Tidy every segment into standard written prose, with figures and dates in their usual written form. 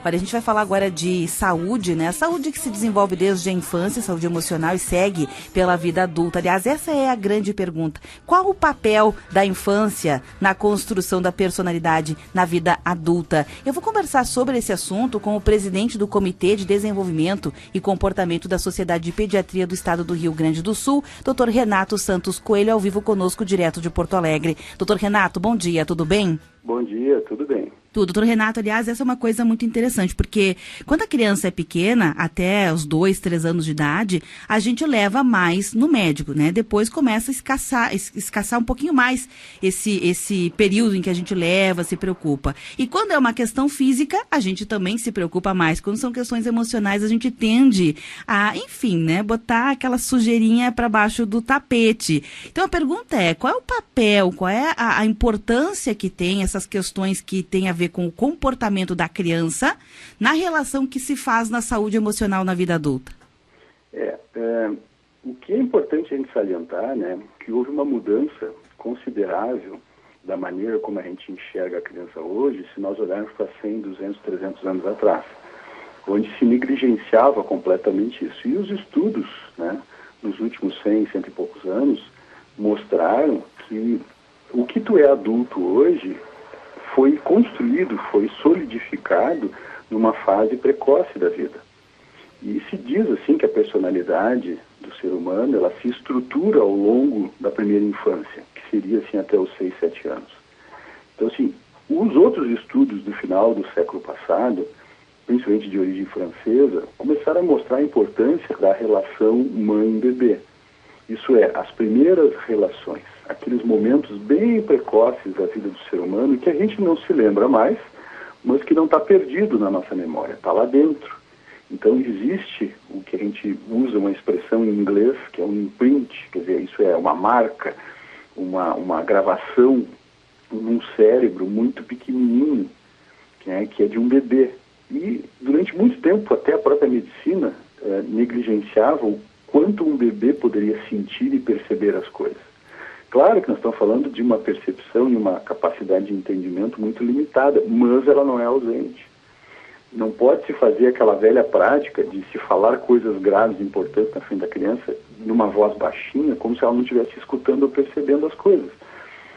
Olha, a gente vai falar agora de saúde, né? A saúde que se desenvolve desde a infância, saúde emocional e segue pela vida adulta. Aliás, essa é a grande pergunta. Qual o papel da infância na construção da personalidade na vida adulta? Eu vou conversar sobre esse assunto com o presidente do Comitê de Desenvolvimento e Comportamento da Sociedade de Pediatria do Estado do Rio Grande do Sul, Dr. Renato Santos Coelho, ao vivo conosco, direto de Porto Alegre. Dr. Renato, bom dia, tudo bem? Bom dia, tudo bem. Tudo. Doutor Renato, aliás, essa é uma coisa muito interessante, porque quando a criança é pequena, até os 2, 3 anos de idade, a gente leva mais no médico, né? Depois começa a escassar um pouquinho mais esse período em que a gente leva, se preocupa. E quando é uma questão física, a gente também se preocupa mais. Quando são questões emocionais, a gente tende a, enfim, né, botar aquela sujeirinha para baixo do tapete. Então a pergunta é, qual é o papel, qual é a importância que tem essas questões que têm a ver com o comportamento da criança na relação que se faz na saúde emocional na vida adulta? O que é importante a gente salientar, né, que houve uma mudança considerável da maneira como a gente enxerga a criança hoje, se nós olharmos para 100, 200, 300 anos atrás, onde se negligenciava completamente isso. E os estudos, né, nos últimos 100, cento e poucos anos, mostraram que o que tu é adulto hoje foi construído, foi solidificado numa fase precoce da vida. E se diz assim que a personalidade do ser humano, ela se estrutura ao longo da primeira infância, que seria assim até os 6, 7 anos. Então assim, os outros estudos do final do século passado, principalmente de origem francesa, começaram a mostrar a importância da relação mãe-bebê. Isso é, as primeiras relações, aqueles momentos bem precoces da vida do ser humano que a gente não se lembra mais, mas que não está perdido na nossa memória, está lá dentro. Então existe o que a gente usa uma expressão em inglês, que é um imprint, quer dizer, isso é uma marca, uma gravação num cérebro muito pequenininho, né, que é de um bebê. E durante muito tempo até a própria medicina negligenciava o quanto um bebê poderia sentir e perceber as coisas. Claro que nós estamos falando de uma percepção e uma capacidade de entendimento muito limitada, mas ela não é ausente. Não pode se fazer aquela velha prática de se falar coisas graves e importantes na frente da criança numa voz baixinha, como se ela não estivesse escutando ou percebendo as coisas.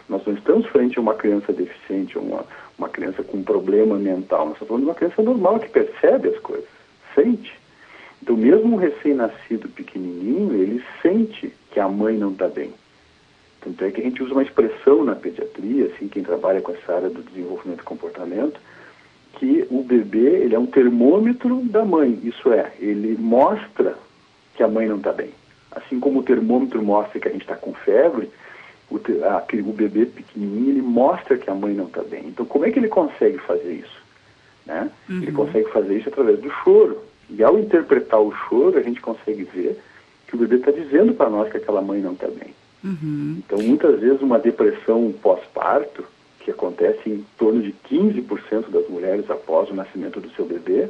Nós não estamos frente a uma criança deficiente, uma criança com um problema mental. Nós estamos falando de uma criança normal que percebe as coisas, sente. Então, mesmo um recém-nascido pequenininho, ele sente que a mãe não está bem. Tanto é que a gente usa uma expressão na pediatria, assim, quem trabalha com essa área do desenvolvimento e comportamento, que o bebê, ele é um termômetro da mãe. Isso é, ele mostra que a mãe não está bem. Assim como o termômetro mostra que a gente está com febre, o bebê pequenininho, ele mostra que a mãe não está bem. Então, como é que ele consegue fazer isso? Né? Uhum. Ele consegue fazer isso através do choro. E ao interpretar o choro, a gente consegue ver que o bebê está dizendo para nós que aquela mãe não está bem. Uhum. Então, muitas vezes, uma depressão pós-parto, que acontece em torno de 15% das mulheres após o nascimento do seu bebê,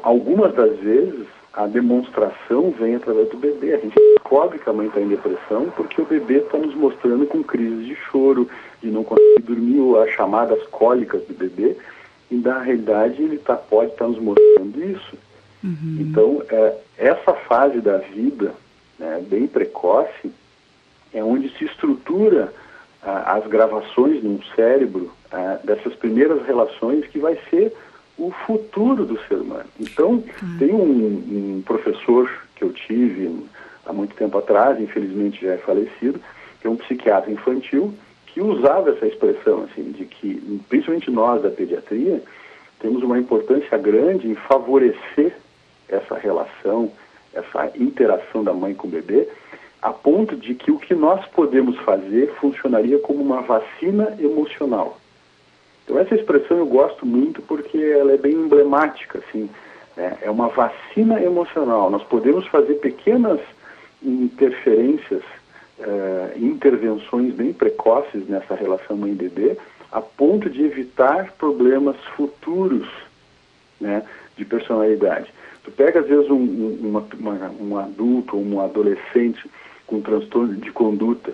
algumas das vezes a demonstração vem através do bebê. A gente descobre que a mãe está em depressão porque o bebê está nos mostrando com crises de choro, de não conseguir dormir, ou as chamadas cólicas do bebê, e na realidade ele pode estar nos mostrando isso. Uhum. Então, essa fase da vida, né, bem precoce, é onde se estrutura as gravações num cérebro dessas primeiras relações que vai ser o futuro do ser humano. Então, tem um professor que eu tive há muito tempo atrás, infelizmente já é falecido, que é um psiquiatra infantil, que usava essa expressão, assim, de que, principalmente nós da pediatria, temos uma importância grande em favorecer essa relação, essa interação da mãe com o bebê, a ponto de que o que nós podemos fazer funcionaria como uma vacina emocional. Então essa expressão eu gosto muito porque ela é bem emblemática, assim, né? É uma vacina emocional. Nós podemos fazer pequenas interferências, intervenções bem precoces nessa relação mãe-bebê, a ponto de evitar problemas futuros, né, de personalidade. Tu pega, às vezes, um adulto ou um adolescente com transtorno de conduta,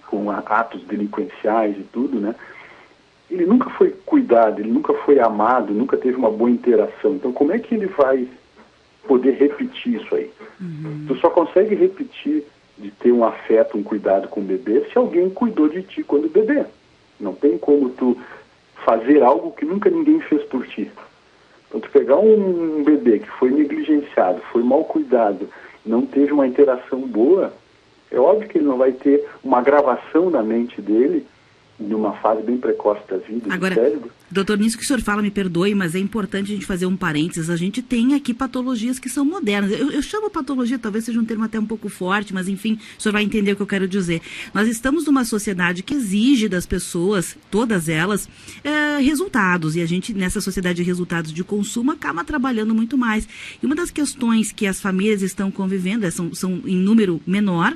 com atos delinquenciais e tudo, né? ele nunca foi cuidado, ele nunca foi amado, nunca teve uma boa interação. Então, como é que ele vai poder repetir isso aí? Tu só consegue repetir de ter um afeto, um cuidado com o bebê se alguém cuidou de ti quando bebê. Não tem como tu fazer algo que nunca ninguém fez por ti. Então, tu pegar um bebê que foi negligenciado, foi mal cuidado, não teve uma interação boa, é óbvio que ele não vai ter uma gravação na mente dele numa fase bem precoce da vida, agora, do cérebro. Doutor, nisso que o senhor fala, me perdoe, mas é importante a gente fazer um parênteses. A gente tem aqui patologias que são modernas. Eu chamo patologia, talvez seja um termo até um pouco forte, mas enfim, o senhor vai entender o que eu quero dizer. Nós estamos numa sociedade que exige das pessoas, todas elas, resultados. E a gente, nessa sociedade de resultados de consumo, acaba trabalhando muito mais. E uma das questões que as famílias estão convivendo são em número menor.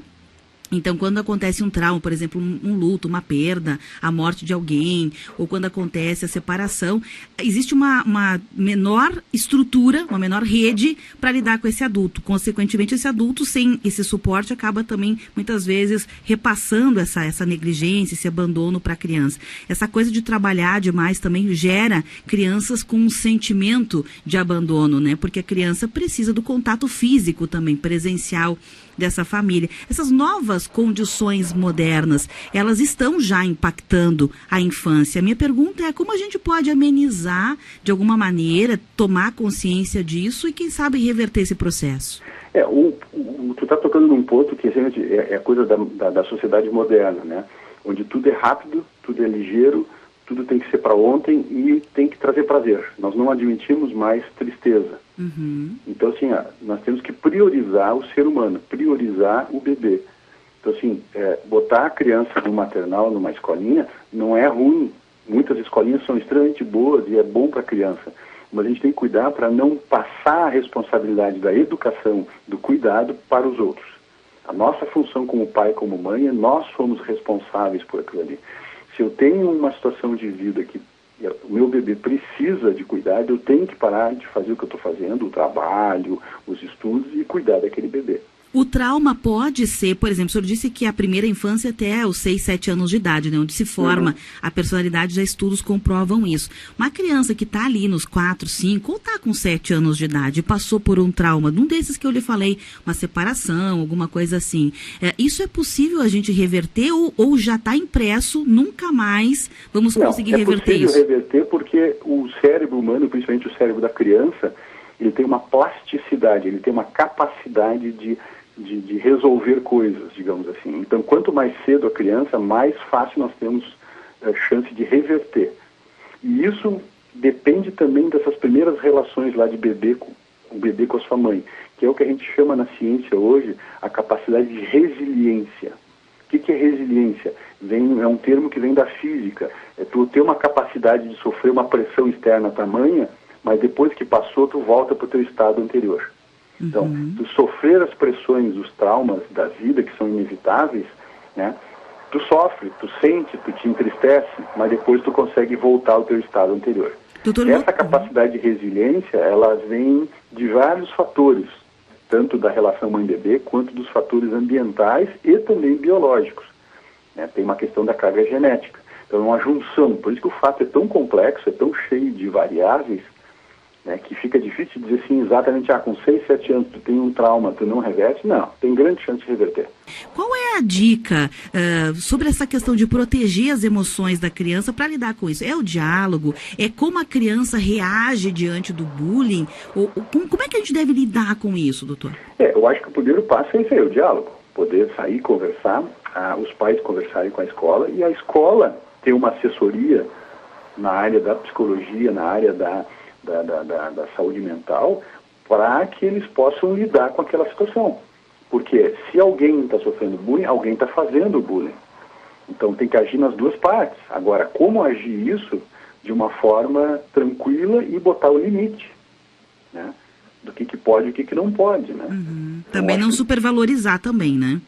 Então, quando acontece um trauma, por exemplo, um luto, uma perda, a morte de alguém, ou quando acontece a separação, existe uma menor estrutura, uma menor rede para lidar com esse adulto. Consequentemente, esse adulto, sem esse suporte, acaba também, muitas vezes, repassando essa negligência, esse abandono para a criança. Essa coisa de trabalhar demais também gera crianças com um sentimento de abandono, né? Porque a criança precisa do contato físico também, presencial, dessa família. Essas novas condições modernas, elas estão já impactando a infância. A minha pergunta é como a gente pode amenizar, de alguma maneira, tomar consciência disso e, quem sabe, reverter esse processo? Tu está tocando num ponto que é coisa da sociedade moderna, né? Onde tudo é rápido, tudo é ligeiro, tudo tem que ser para ontem e tem que trazer prazer. Nós não admitimos mais tristeza. Então, assim, nós temos que priorizar o ser humano, priorizar o bebê. Então, assim, botar a criança no maternal, numa escolinha, não é ruim. Muitas escolinhas são extremamente boas e é bom para a criança. Mas a gente tem que cuidar para não passar a responsabilidade da educação, do cuidado para os outros. A nossa função como pai, como mãe, nós somos responsáveis por aquilo ali. Se eu tenho uma situação de vida que o meu bebê precisa de cuidado, eu tenho que parar de fazer o que eu estou fazendo, o trabalho, os estudos, e cuidar daquele bebê. O trauma pode ser, por exemplo, o senhor disse que a primeira infância até os 6, 7 anos de idade, né, onde se forma a personalidade, já estudos comprovam isso. Uma criança que está ali nos 4, 5 ou está com 7 anos de idade, passou por um trauma, um desses que eu lhe falei, uma separação, alguma coisa assim. Isso é possível a gente reverter ou já está impresso, nunca mais vamos conseguir reverter isso? É possível reverter porque o cérebro humano, principalmente o cérebro da criança, ele tem uma plasticidade, ele tem uma capacidade de resolver coisas, digamos assim. Então, quanto mais cedo a criança, mais fácil nós temos chance de reverter. E isso depende também dessas primeiras relações lá de bebê com o bebê com a sua mãe, que é o que a gente chama na ciência hoje a capacidade de resiliência. O que é resiliência? É um termo que vem da física. É tu ter uma capacidade de sofrer uma pressão externa tamanha, mas depois que passou, tu volta para o teu estado anterior. Então, tu sofrer as pressões, os traumas da vida, que são inevitáveis, né? Tu sofre, tu sente, tu te entristece, mas depois tu consegue voltar ao teu estado anterior. Essa capacidade de resiliência, ela vem de vários fatores, tanto da relação mãe-bebê, quanto dos fatores ambientais e também biológicos. Né? Tem uma questão da carga genética. Então, é uma junção. Por isso que o fato é tão complexo, é tão cheio de variáveis, né, que fica difícil de dizer assim, exatamente, com 6, 7 anos tu tem um trauma, tu não reverte. Não, tem grande chance de reverter. Qual é a dica sobre essa questão de proteger as emoções da criança para lidar com isso? É o diálogo? É como a criança reage diante do bullying? Como é que a gente deve lidar com isso, doutor? Eu acho que o primeiro passo é isso aí, o diálogo. Poder sair, conversar, os pais conversarem com a escola e a escola ter uma assessoria na área da psicologia, na área da saúde mental, para que eles possam lidar com aquela situação. Porque se alguém está sofrendo bullying, alguém está fazendo bullying. Então tem que agir nas duas partes. Agora, como agir isso de uma forma tranquila e botar o limite, né? Do que pode e o que não pode, né? Também não supervalorizar também, né?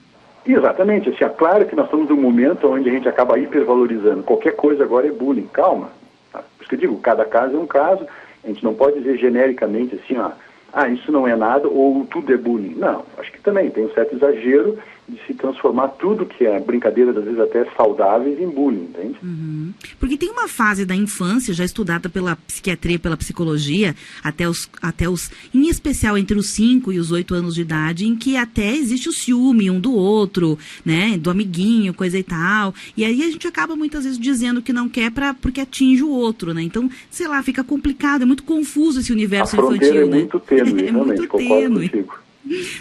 Exatamente. Assim, é claro que nós estamos num momento onde a gente acaba hipervalorizando. Qualquer coisa agora é bullying. Calma. Tá? Por isso que eu digo, cada caso é um caso. A gente não pode dizer genericamente assim, isso não é nada ou tudo é bullying. Não, acho que também tem um certo exagero de se transformar tudo que é brincadeira, às vezes até saudáveis, em bullying, entende? Porque tem uma fase da infância, já estudada pela psiquiatria, pela psicologia, até os, em especial entre os 5 e os 8 anos de idade, em que até existe o ciúme um do outro, né, do amiguinho, coisa e tal, e aí a gente acaba muitas vezes dizendo que não quer porque atinge o outro, né, então, sei lá, fica complicado, é muito confuso esse universo infantil, né? Muito tênue, é muito tênue. Contigo.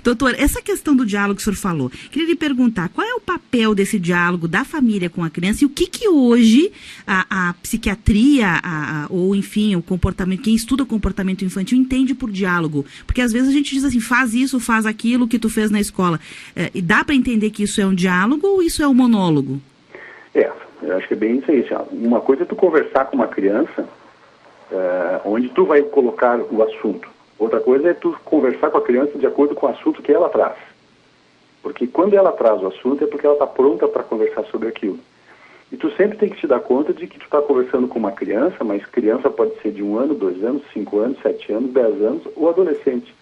Doutor, essa questão do diálogo que o senhor falou, queria lhe perguntar, qual é o papel desse diálogo da família com a criança e o que hoje a psiquiatria, ou enfim, o comportamento, quem estuda o comportamento infantil entende por diálogo? Porque às vezes a gente diz assim, faz isso, faz aquilo que tu fez na escola. E dá para entender que isso é um diálogo ou isso é um monólogo? Eu acho que é bem isso aí. Assim, uma coisa é tu conversar com uma criança onde tu vai colocar o assunto. Outra coisa é tu conversar com a criança de acordo com o assunto que ela traz. Porque quando ela traz o assunto é porque ela está pronta para conversar sobre aquilo. E tu sempre tem que te dar conta de que tu está conversando com uma criança, mas criança pode ser de 1 ano, 2 anos, 5 anos, 7 anos, 10 anos ou adolescente.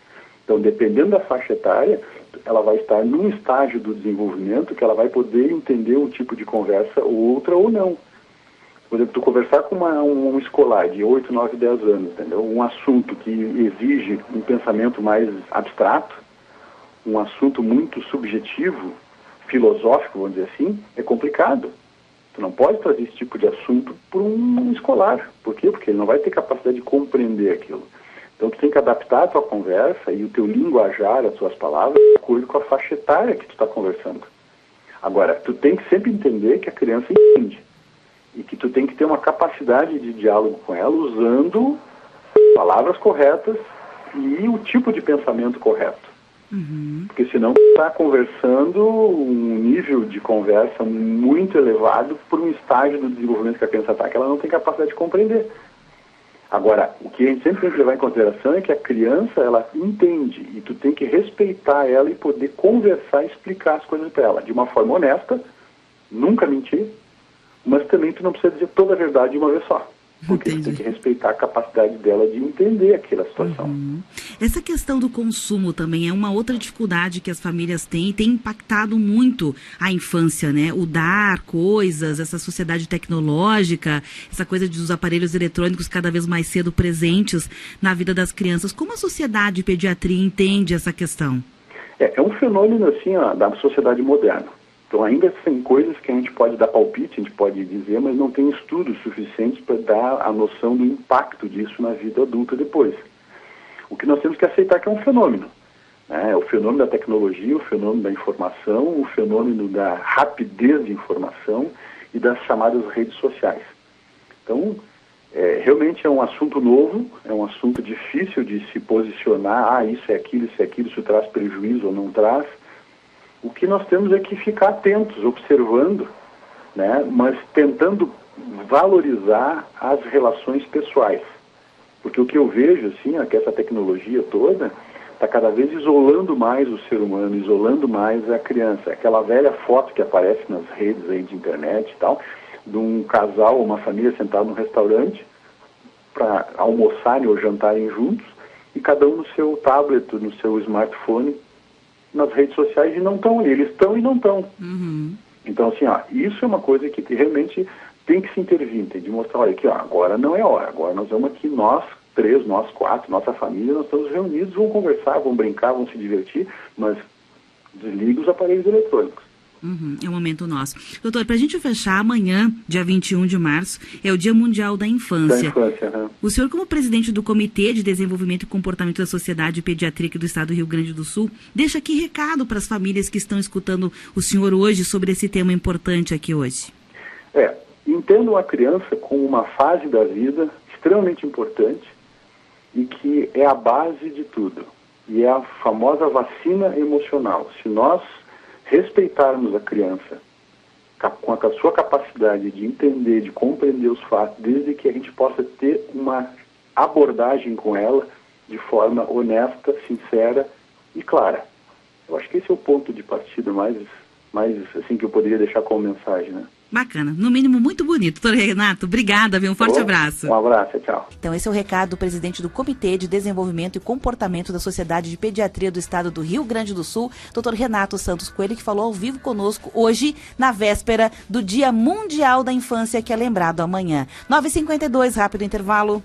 Então, dependendo da faixa etária, ela vai estar num estágio do desenvolvimento que ela vai poder entender um tipo de conversa ou outra ou não. Por exemplo, tu conversar com um escolar de 8, 9, 10 anos, entendeu? Um assunto que exige um pensamento mais abstrato, um assunto muito subjetivo, filosófico, vamos dizer assim, é complicado. Tu não pode trazer esse tipo de assunto para um escolar. Por quê? Porque ele não vai ter capacidade de compreender aquilo. Então tu tem que adaptar a tua conversa e o teu linguajar, as tuas palavras, de acordo com a faixa etária que tu está conversando. Agora, tu tem que sempre entender que a criança entende. E que tu tem que ter uma capacidade de diálogo com ela usando palavras corretas e o tipo de pensamento correto. Porque senão tu está conversando um nível de conversa muito elevado por um estágio do desenvolvimento que a criança está, que ela não tem capacidade de compreender. Agora, o que a gente sempre tem que levar em consideração é que a criança, ela entende e tu tem que respeitar ela e poder conversar e explicar as coisas para ela de uma forma honesta, nunca mentir, mas também tu não precisa dizer toda a verdade de uma vez só. Porque tu tem que respeitar a capacidade dela de entender aquela situação. Essa questão do consumo também é uma outra dificuldade que as famílias têm e tem impactado muito a infância, né? O dar coisas, essa sociedade tecnológica, essa coisa dos aparelhos eletrônicos cada vez mais cedo presentes na vida das crianças. Como a sociedade de pediatria entende essa questão? É um fenômeno, assim, da sociedade moderna. Então, ainda tem coisas que a gente pode dar palpite, a gente pode dizer, mas não tem estudos suficientes para dar a noção do impacto disso na vida adulta depois. O que nós temos que aceitar é que é um fenômeno. Né? É o fenômeno da tecnologia, o fenômeno da informação, o fenômeno da rapidez de informação e das chamadas redes sociais. Então, realmente é um assunto novo, é um assunto difícil de se posicionar, isso é aquilo, isso traz prejuízo ou não traz. O que nós temos é que ficar atentos, observando, né, mas tentando valorizar as relações pessoais. Porque o que eu vejo, assim, é que essa tecnologia toda está cada vez isolando mais o ser humano, isolando mais a criança. Aquela velha foto que aparece nas redes aí de internet e tal, de um casal ou uma família sentada num restaurante para almoçarem ou jantarem juntos, e cada um no seu tablet, no seu smartphone, nas redes sociais, e não estão ali. Eles estão e não estão. Então, assim, isso é uma coisa que realmente tem que se intervir, tem de mostrar, olha aqui, agora não é hora, agora nós vamos aqui, nós 3, nós 4, nossa família, nós estamos reunidos, vamos conversar, vamos brincar, vamos se divertir, mas desliga os aparelhos eletrônicos. É o momento nosso. Doutor, para a gente fechar, amanhã, dia 21 de março, é o Dia Mundial da Infância. O senhor, como presidente do Comitê de Desenvolvimento e Comportamento da Sociedade Pediatria do Estado do Rio Grande do Sul, deixa aqui recado para as famílias que estão escutando o senhor hoje sobre esse tema importante aqui hoje. Entendo a criança como uma fase da vida extremamente importante e que é a base de tudo. E é a famosa vacina emocional. Se nós respeitarmos a criança com a sua capacidade de entender, de compreender os fatos, desde que a gente possa ter uma abordagem com ela de forma honesta, sincera e clara. Eu acho que esse é o ponto de partida mais assim, que eu poderia deixar como mensagem, né? Bacana, no mínimo muito bonito. Doutor Renato, obrigada, viu? Um forte abraço. Um abraço, tchau. Então esse é o recado do presidente do Comitê de Desenvolvimento e Comportamento da Sociedade de Pediatria do Estado do Rio Grande do Sul, doutor Renato Santos Coelho, que falou ao vivo conosco hoje, na véspera do Dia Mundial da Infância, que é lembrado amanhã. 9h52, rápido intervalo.